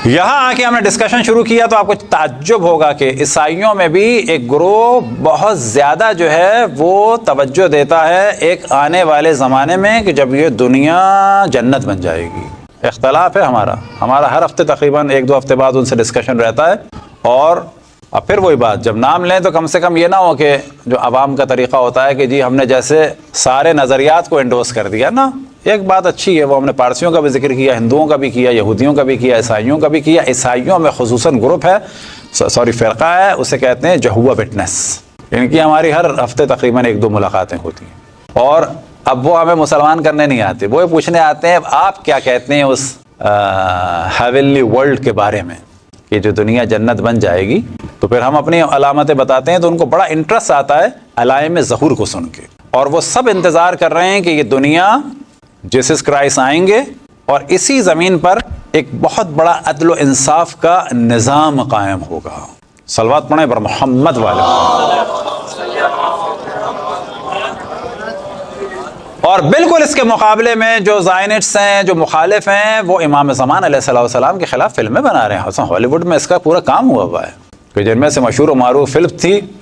यहाँ आके हमने डिस्कशन शुरू किया तो आपको ताज्जुब होगा कि ईसाइयों में भी एक ग्रोह बहुत ज़्यादा जो है वो तवज्जो देता है एक आने वाले ज़माने में कि जब ये दुनिया जन्नत बन जाएगी। इख्तलाफ है हमारा हर हफ्ते तकरीबन 1-2 हफ्ते बाद उनसे डिस्कशन रहता है। और अब फिर वही बात, जब नाम लें तो कम से कम ये ना हो कि जो आवाम का तरीक़ा होता है कि जी हमने जैसे सारे नज़रियात को एंडोर्स कर दिया ना। एक बात अच्छी है, वो हमने पारसियों का भी जिक्र किया, हिंदुओं का भी किया, यहूदियों का भी किया, ईसाइयों का भी किया। ईसाइयों में खुसूसन ग्रुप है, फ़िरक़ा है, उसे कहते हैं जहुआ विटनेस। इनकी हमारी हर हफ्ते तकरीबन 1-2 मुलाकातें होती हैं। और अब वो हमें मुसलमान करने नहीं आते, वो पूछने आते हैं आप क्या कहते हैं उस हेवनली वर्ल्ड के बारे में कि जो दुनिया जन्नत बन जाएगी। तो फिर हम अपनी अलामतें बताते हैं तो उनको बड़ा इंटरेस्ट आता है अलाइम ज़हूर को सुन के। और वो सब इंतज़ार कर रहे हैं कि ये दुनिया जीसस क्राइस्ट आएंगे और इसी ज़मीन पर एक बहुत बड़ा अदल व इंसाफ का निज़ाम कायम होगा। सलवात पढ़ें पर मोहम्मद वाले। और बिल्कुल इसके मुकाबले में जो ज़ायनिस्ट्स हैं, जो मुखालिफ हैं, वो इमाम ज़मान अलैहिस्सलाम के ख़िलाफ़ फिल्में बना रहे हैं। हॉलीवुड में इसका पूरा काम हुआ है कि जिनमें से मशहूर व मारूफ फिल्म थी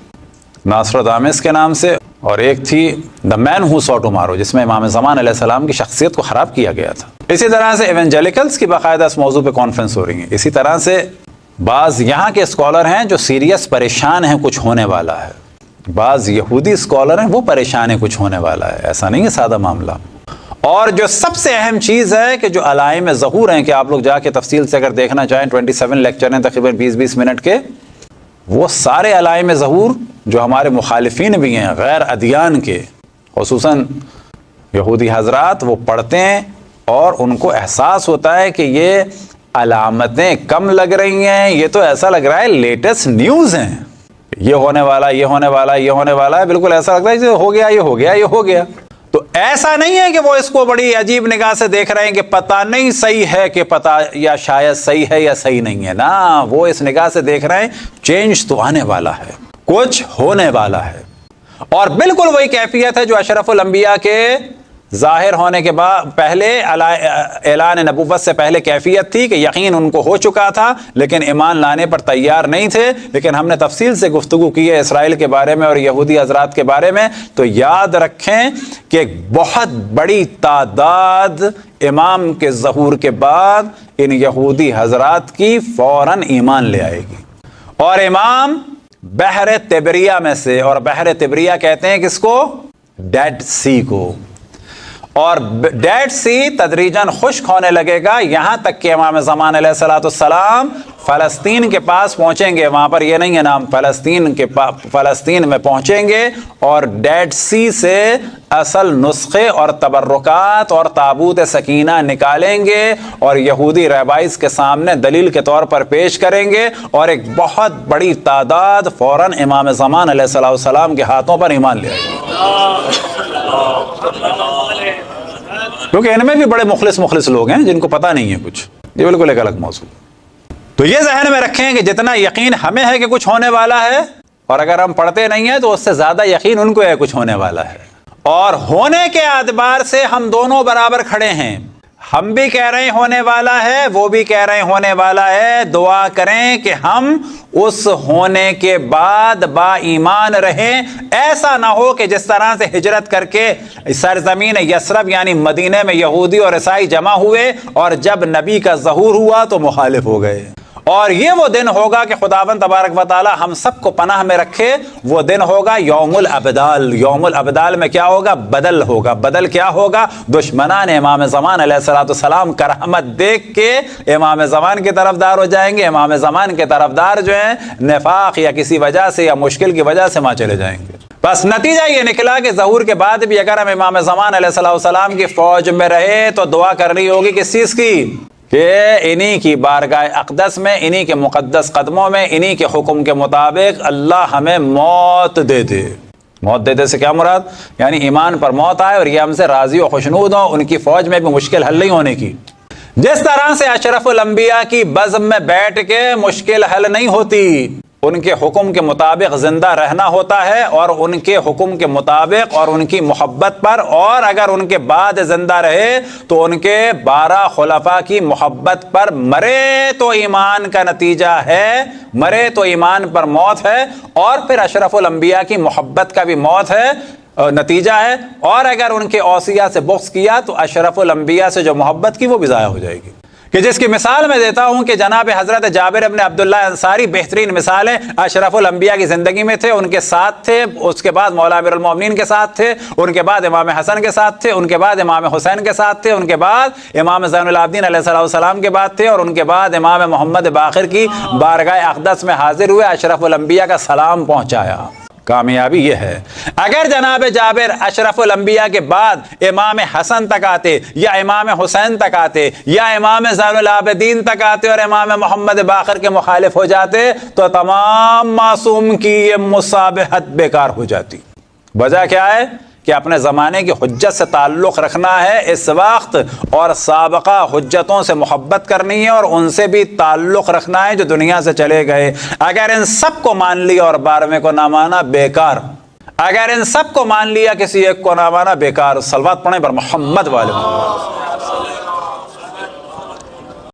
नॉस्ट्राडामस के नाम से, और एक थी the man who saw tomorrow जिसमें इमाम ज़मान अलैहिस्सलाम की शख्सियत को ख़राब किया गया था। इसी तरह से एवेंजेलिकल्स की बाकायदा इस मौजू पे कॉन्फ्रेंस हो रही है। इसी तरह से बाज़ यहाँ के स्कॉलर हैं जो सीरियस परेशान हैं कुछ होने वाला है, बाज़ यहूदी स्कॉलर हैं वो परेशान हैं कुछ होने वाला है, ऐसा नहीं है सादा मामला। और जो सबसे अहम चीज़ है कि जो अलाइम ज़हूर हैं कि आप लोग जाके तफसील से अगर देखना चाहें 27 लेक्चर हैं तकरीबन 20-20 मिनट के, वो सारे अलाइम ज़हूर जो हमारे मुखालिफिन भी हैं गैर अदियान के, खुसूसन यहूदी हजरात, वो पढ़ते हैं और उनको एहसास होता है कि ये अलामतें कम लग रही हैं, ये तो ऐसा लग रहा है लेटेस्ट न्यूज़ हैं, ये होने वाला, ये होने वाला, ये होने वाला है। बिल्कुल ऐसा लगता है कि हो गया, ये हो गया, ये हो गया। तो ऐसा नहीं है कि वो इसको बड़ी अजीब निगाह से देख रहे हैं कि पता नहीं सही है कि पता या शायद सही है या सही नहीं है ना, वो इस निगाह से देख रहे हैं चेंज तो आने वाला है, कुछ होने वाला है। और बिल्कुल वही कैफियत है जो अशरफुल अंबिया के जाहिर होने के बाद पहले ऐलान नबुव्वत से पहले कैफियत थी कि यकीन उनको हो चुका था लेकिन ईमान लाने पर तैयार नहीं थे। लेकिन हमने तफसील से गुफ्तगू की है इसराइल के बारे में और यहूदी हजरात के बारे में, तो याद रखें कि एक बहुत बड़ी तादाद इमाम के ज़हूर के बाद इन यहूदी हजरात की फ़ौरन ईमान ले आएगी। और इमाम बहर तिब्रिया में से, और बहर तिब्रिया कहते हैं किसको? डेड सी को। और डेड सी तदरीजन खुश्क होने लगेगा यहां तक कि इमाम ज़मान अलैहिस्सलाम फ़लस्तीन के पास पहुंचेंगे। वहां पर यह नहीं है नाम, फ़लस्तीन में पहुंचेंगे और डेड सी से असल नुस्खे और तबर्रुकात और ताबूत सकीना निकालेंगे और यहूदी रहबाइस के सामने दलील के तौर पर पेश करेंगे और एक बहुत बड़ी तादाद फ़ौरन इमाम ज़मान अलैहिस्सलाम के हाथों पर ईमान ले आएगी। क्योंकि इनमें भी बड़े मुखलिस लोग हैं जिनको पता नहीं है कुछ, ये बिल्कुल एक अलग मौजूद। तो ये ज़हन में रखें कि जितना यकीन हमें है कि कुछ होने वाला है, और अगर हम पढ़ते नहीं हैं तो उससे ज़्यादा यकीन उनको है कुछ होने वाला है। और होने के एतबार से हम दोनों बराबर खड़े हैं, हम भी कह रहे हैं होने वाला है, वो भी कह रहे हैं होने वाला है। दुआ करें कि हम उस होने के बाद बाईमान रहें। ऐसा ना हो कि जिस तरह से हिजरत करके सरजमीन यसरब यानी मदीने में यहूदी और ईसाई जमा हुए और जब नबी का ज़हूर हुआ तो मुखालिफ हो गए। और ये वो दिन होगा कि खुदावंद तबारक व तआला हम सबको पनाह में रखे। वो दिन होगा यौमुल अबदाल। यौमुल अबदाल में क्या होगा? बदल होगा। बदल क्या होगा? दुश्मनान इमाम ज़मान अलैहिस्सलाम का रहमत देख के इमाम ज़मान के तरफदार हो जाएंगे। इमाम ज़मान के तरफदार जो हैं निफाक या किसी वजह से या मुश्किल की वजह से वहाँ चले जाएंगे। बस नतीजा ये निकला कि ज़हूर के बाद भी अगर हम इमाम ज़मान अलैहिस्सलाम की फ़ौज में रहे तो दुआ करनी होगी किस चीज़ की? कि इन्हीं की बारगाह अक़दस में, इन्हीं के मुक़द्दस कदमों में, इन्हीं के हुक्म के मुताबिक अल्लाह हमें मौत दे दे। मौत दे दे से क्या मुराद? यानी ईमान पर मौत आए और ये हमसे राज़ी और खुशनूद हो, उनकी फ़ौज में भी मुश्किल हल नहीं होने की। जिस तरह से अशरफुल अंबिया की बज़्म में बैठ के मुश्किल हल नहीं होती, उनके हुक्म के मुताबिक जिंदा रहना होता है और उनके हुक्म के मुताबिक और उनकी मोहब्बत पर, और अगर उनके बाद जिंदा रहे तो उनके 12 खुलफा की मोहब्बत पर। मरे तो ईमान का नतीजा है, मरे तो ईमान पर मौत है, और फिर अशरफुल अंबिया की मोहब्बत का भी मौत है, नतीजा है। और अगर उनके औसिया से बुग़्ज़ किया तो अशरफुल अंबिया से जो मोहब्बत की वो भी ज़ाया हो जाएगी। कि जिसकी मिसाल मैं देता हूं कि जनाब हजरत जाबिर इब्न अब्दुल्ला अंसारी बेहतरीन मिसाल है। अशरफुल अंबिया की जिंदगी में थे, उनके साथ थे, उसके बाद मौला अमीरुल मोमिनीन के साथ थे, उनके बाद इमाम हसन के साथ थे, उनके बाद इमाम हुसैन के साथ थे, उनके बाद इमाम ज़ैनुल आबिदीन अलैहिस्सलाम के बाद थे, और उनके बाद इमाम मोहम्मद बाक़िर की बारगाह अक़दस में हाजिर हुए, अशरफुल अंबिया का सलाम पहुंचाया। कामयाबी यह है। अगर जनाब जाबिर अशरफुल अंबिया के बाद इमाम हसन तक आते, या इमाम हुसैन तक आते, या इमाम ज़ैनुल आबिदीन तक आते और इमाम मोहम्मद बाक़िर के मुखालिफ हो जाते, तो तमाम मासूम की ये मुसाबहत बेकार हो जाती। वजह क्या है कि अपने ज़माने की हुज्जत से ताल्लुक़ रखना है इस वक्त, और साबका हुज्जतों से मोहब्बत करनी है और उनसे भी ताल्लुक़ रखना है जो दुनिया से चले गए। अगर इन सब को मान लिया और 12वें को ना माना, बेकार। अगर इन सब को मान लिया, किसी एक को ना माना, बेकार। सलवात पढ़ें पर मोहम्मद वाले।